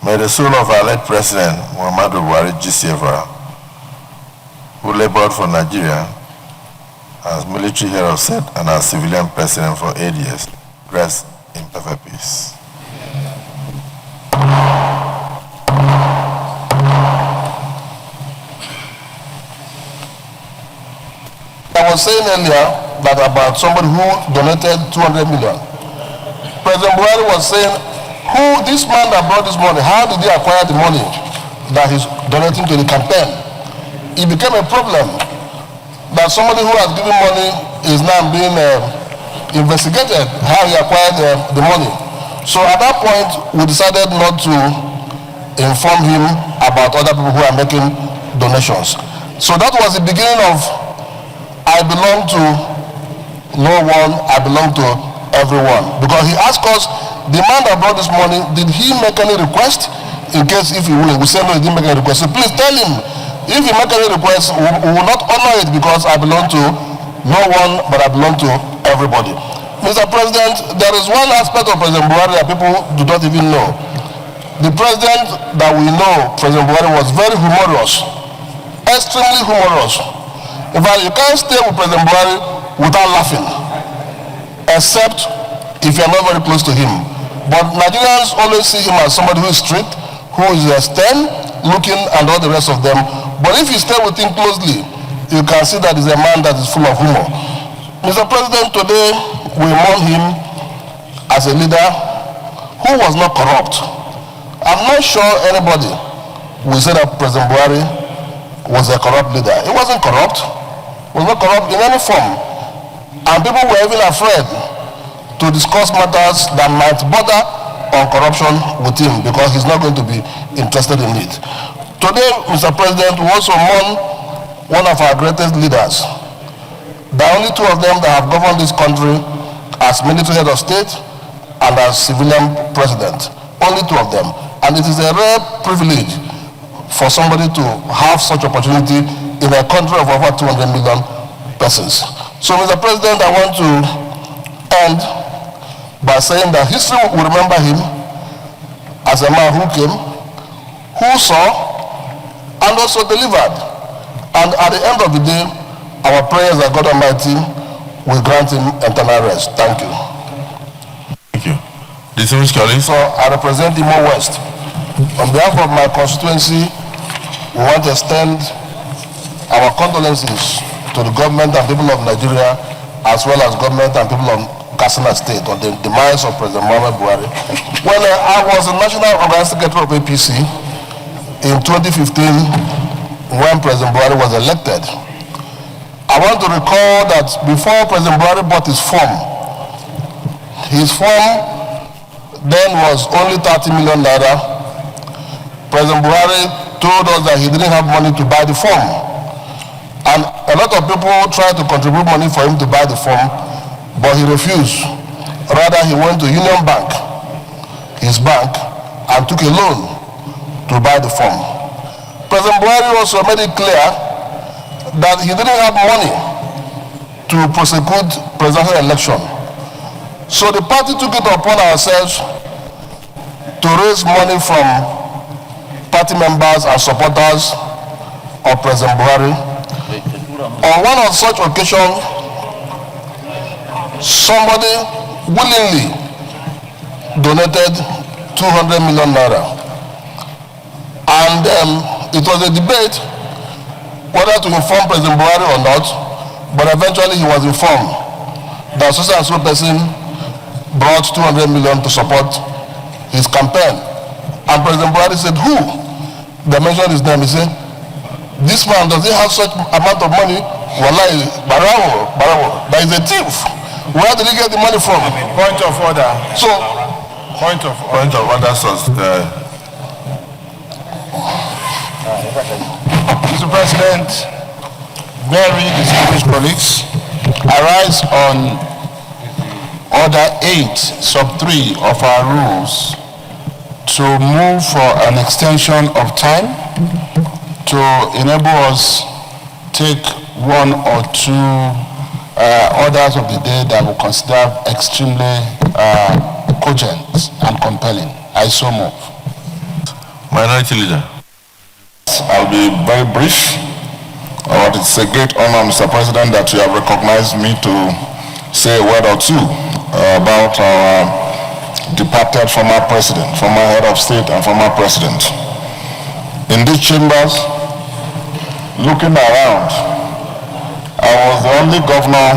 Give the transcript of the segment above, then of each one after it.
May the soul of our late President, Muhammadu Buhari G.C.F.R., who labored for Nigeria as military head of state and as civilian president for 8 years, rest in perfect peace. I was saying earlier that about somebody who donated 200 million. President Buhari was saying, who, this man that brought this money, how did he acquire the money that he's donating to the campaign? It became a problem that somebody who has given money is now being investigated, how he acquired the money. So at that point, we decided not to inform him about other people who are making donations. So that was the beginning of I belong to no one, I belong to everyone. Because he asked us, the man that brought this money, did he make any request? In case if he will, we say no, he didn't make any request. So please tell him, if he make any request, we will not honor it because I belong to no one, but I belong to everybody. Mr. President, there is one aspect of President Buhari that people do not even know. The president that we know, President Buhari, was very humorous, extremely humorous. In fact, you can't stay with President Buhari without laughing, except if you're not very close to him. But Nigerians always see him as somebody who is strict, who is stern, looking, and all the rest of them. But if you stay with him closely, you can see that he's a man that is full of humor. Mr. President, today we mourn him as a leader who was not corrupt. I'm not sure anybody will say that President Buhari was a corrupt leader. He wasn't corrupt. He was not corrupt in any form. And people were even afraid to discuss matters that might border on corruption with him because he's not going to be interested in it. Today, Mr. President, we also mourn one of our greatest leaders. There are only two of them that have governed this country as military head of state and as civilian president. Only two of them. And it is a rare privilege for somebody to have such opportunity in a country of over 200 million persons. So, Mr. President, I want to end by saying that history will remember him as a man who came, who saw, and also delivered. And at the end of the day, our prayers that God Almighty will grant him eternal rest. Thank you. Thank you. Distinguished colleagues. So I represent Imo West. On behalf of my constituency, we want to extend our condolences to the government and people of Nigeria, as well as government and people of Katsina State on the demise of President Muhammadu Buhari. When I was the National Organizing Secretary of APC in 2015, when President Buhari was elected, I want to recall that before President Buhari bought his form then was only 30 million naira. President Buhari told us that he didn't have money to buy the form. And a lot of people tried to contribute money for him to buy the form, but he refused. Rather, he went to Union Bank, his bank, and took a loan to buy the form. President Buhari also made it clear that he didn't have money to prosecute presidential election. So the party took it upon ourselves to raise money from party members and supporters of President Buhari. On one of such occasions, somebody willingly donated 200 million naira. And it was a debate whether to inform President Buhari or not, but eventually he was informed that so and so person brought 200 million to support his campaign. And President Buhari said, who? They mentioned his name. He said, this man, does he have such amount of money? Wallahi, Barawo, that is a thief. Where did he get the money from? Point of order. So, Point of order, Mr. President, very distinguished colleagues, I rise on Order 8, Sub 3 of our rules to move for an extension of time to enable us take one or two orders of the day that we consider extremely cogent and compelling. I so move. Minority Leader. I'll be very brief. It's a great honor, Mr. President, that you have recognized me to say a word or two about our departed former president, former head of state and former president. In these chambers, looking around, I was the only governor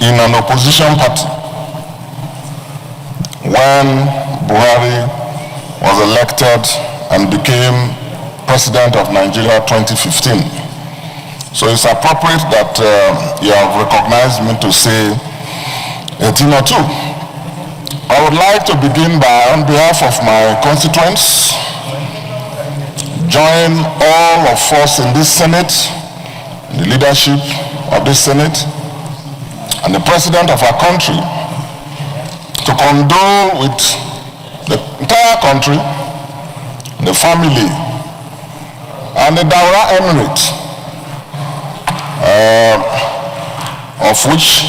in an opposition party when Buhari was elected and became president of Nigeria 2015. So it's appropriate that you have recognized me to say a thing or two. I would like to begin by, on behalf of my constituents, join all of us in this Senate, the leadership of this Senate, and the President of our country to condole with the entire country, the family, and the Daura Emirate, of which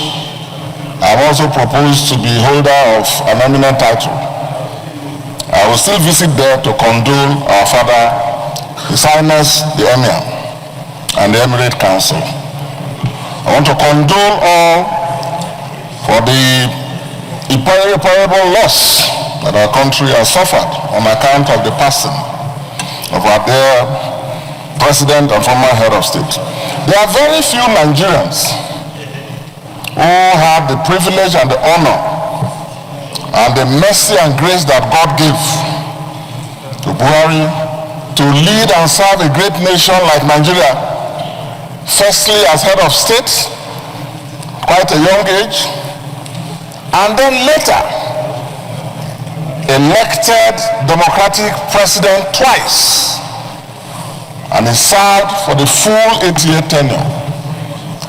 I've also proposed to be holder of an eminent title. I will still visit there to condole our father, His Highness the Emir, and the Emirate Council. I want to condole all for the irreparable loss that our country has suffered on account of the passing of our dear President and former head of state. There are very few Nigerians who have the privilege and the honor and the mercy and grace that God gave to Buhari to lead and serve a great nation like Nigeria, firstly as head of state, quite a young age, and then later elected democratic president twice, and he served for the full 8-year tenure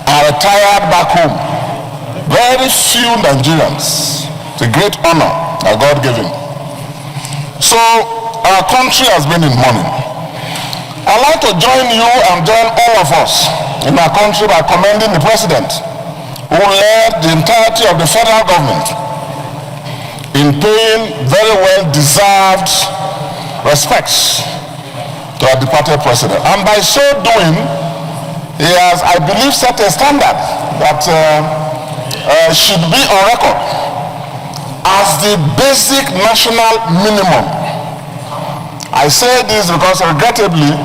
and retired back home. Very few Nigerians. It's a great honor that God gave him. So our country has been in mourning. I'd like to join you and join all of us in our country by commending the president who led the entirety of the federal government in paying very well deserved respects to our departed president. And by so doing, he has, I believe, set a standard that should be on record as the basic national minimum. I say this because regrettably,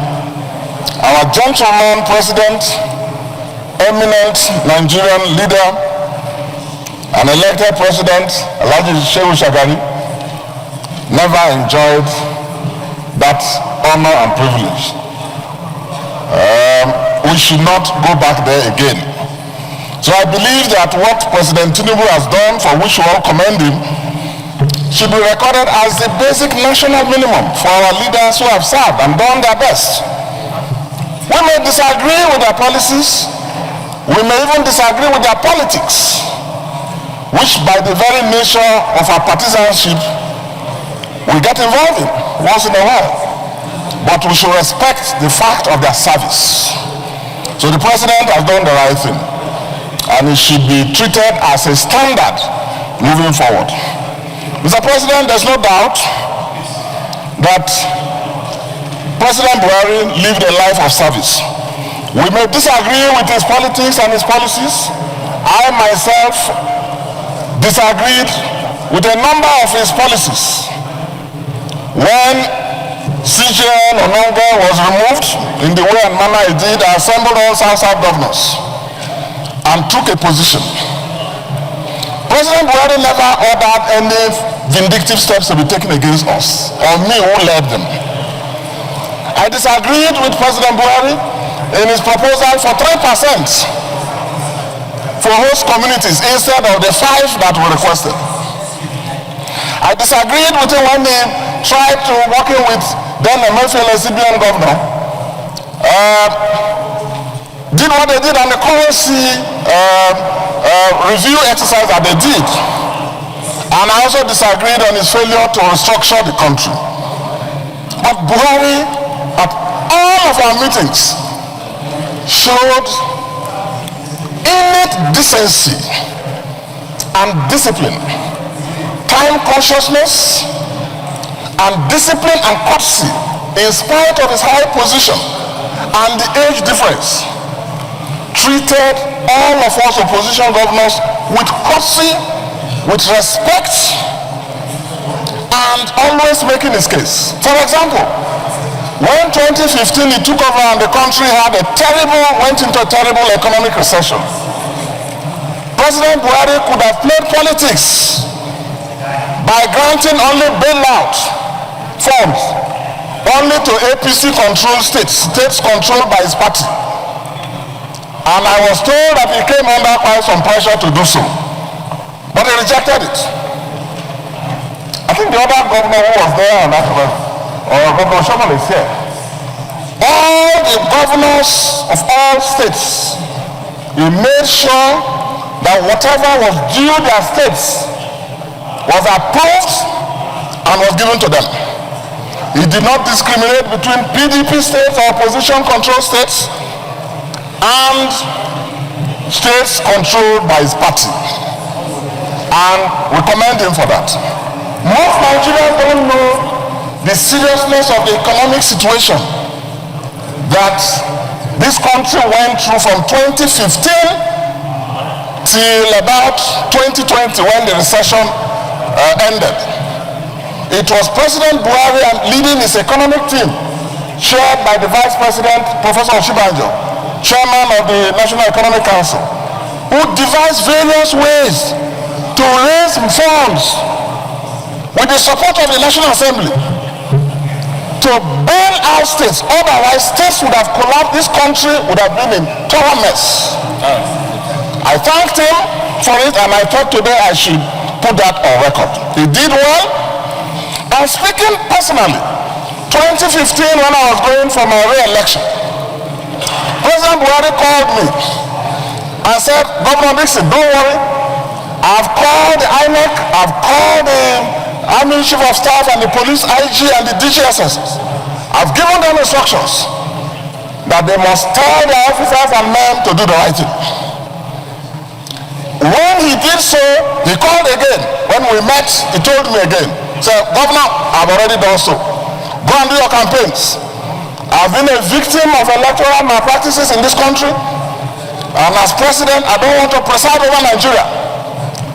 our gentleman president, eminent Nigerian leader, and elected president, Alhaji Shehu Shagari, never enjoyed that honor and privilege. We should not go back there again. So I believe that what President Tinubu has done, for which we all commend him, should be recorded as the basic national minimum for our leaders who have served and done their best. We may disagree with their policies, we may even disagree with their politics, which by the very nature of our partisanship, we get involved in once in a while. But we should respect the fact of their service. So the president has done the right thing, and it should be treated as a standard moving forward. Mr. President, there's no doubt that President Buhari lived a life of service. We may disagree with his politics and his policies. I myself disagreed with a number of his policies. When CJN Ononga was removed in the way and manner he did, I assembled all South governors and took a position. President Buhari never ordered any vindictive steps to be taken against us, or me who led them. I disagreed with President Buhari in his proposal for 3% for host communities instead of the 5 that were requested. I disagreed with him when he tried to working with then Emefiele CBN governor, did what they did on the currency review exercise that they did. And I also disagreed on his failure to restructure the country. But Buhari, at all of our meetings, showed innate decency and discipline, time consciousness, and discipline and courtesy in spite of his high position and the age difference, treated all of us opposition governors with courtesy, with respect, and always making his case. For example, when 2015 he took over and the country went into a terrible economic recession, President Buhari could have played politics by granting only bailout funds only to APC-controlled states controlled by his party. And I was told that he came under quite some pressure to do so. But he rejected it. I think the other governor who was there on that level, or Governor Shomal is here. All the governors of all states, he made sure that whatever was due their states was approved and was given to them. He did not discriminate between PDP states or opposition-controlled states and states controlled by his party. And we commend him for that. Most Nigerians don't know the seriousness of the economic situation that this country went through from 2015 till about 2020 when the recession ended. It was President Buhari and leading his economic team, chaired by the Vice President, Professor Oshibanjo, Chairman of the National Economic Council, who devised various ways to raise funds with the support of the National Assembly to bail out states. Otherwise, states would have collapsed. This country would have been in total mess. I thanked him for it, and I thought today I should put that on record. He did well. And speaking personally, 2015 when I was going for my re-election, President Buhari called me and said, Governor Dixon, don't worry. I've called the INEC, I've called the Army Chief of Staff and the Police IG and the DGSS. I've given them instructions that they must tell their officers and men to do the right thing. When he did so, he called again. When we met, he told me again, said, Governor, I've already done so. Go and do your campaigns. I've been a victim of electoral malpractices in this country. And as president, I don't want to preside over Nigeria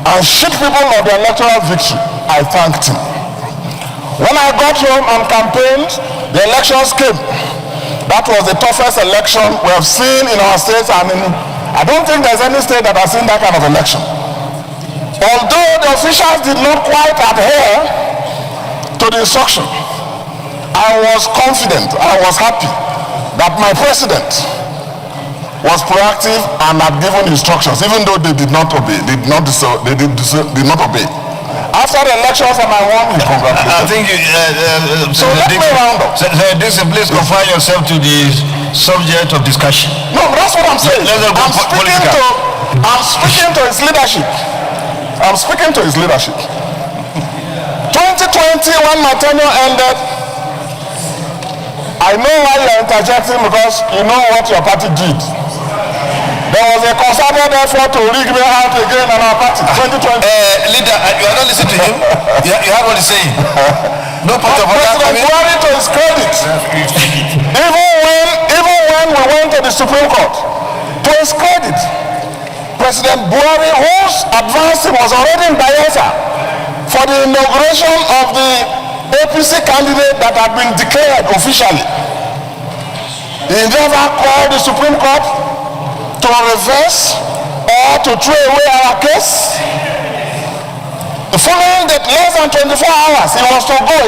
and cheat people of the electoral victory. I thanked him. When I got home and campaigned, the elections came. That was the toughest election we have seen in our states, and I don't think there's any state that has seen that kind of election. Although the officials did not quite adhere to the instruction, I was confident, I was happy that my president was proactive and had given instructions, even though they did not obey. Did not obey. After the elections, and I won, he congratulated. I think so let me round up. Dixon, please confine yourself to the subject of discussion. No, but that's what I'm saying. I'm speaking to his leadership. I'm speaking to his leadership. 2020, when my tenure ended, I know why you're interjecting, because you know what your party did. There was a concerted effort to rig me out again on our party. 2020. Leader, you are not listening to him. You heard what he's saying. No part of President Buhari, to his credit, even when we went to the Supreme Court, to his credit, President Buhari, whose advancing was already in Bayelsa for the inauguration of the APC candidate that had been declared officially, he never called the Supreme Court to reverse or to throw away our case. The following that less than 24 hours, he was to go.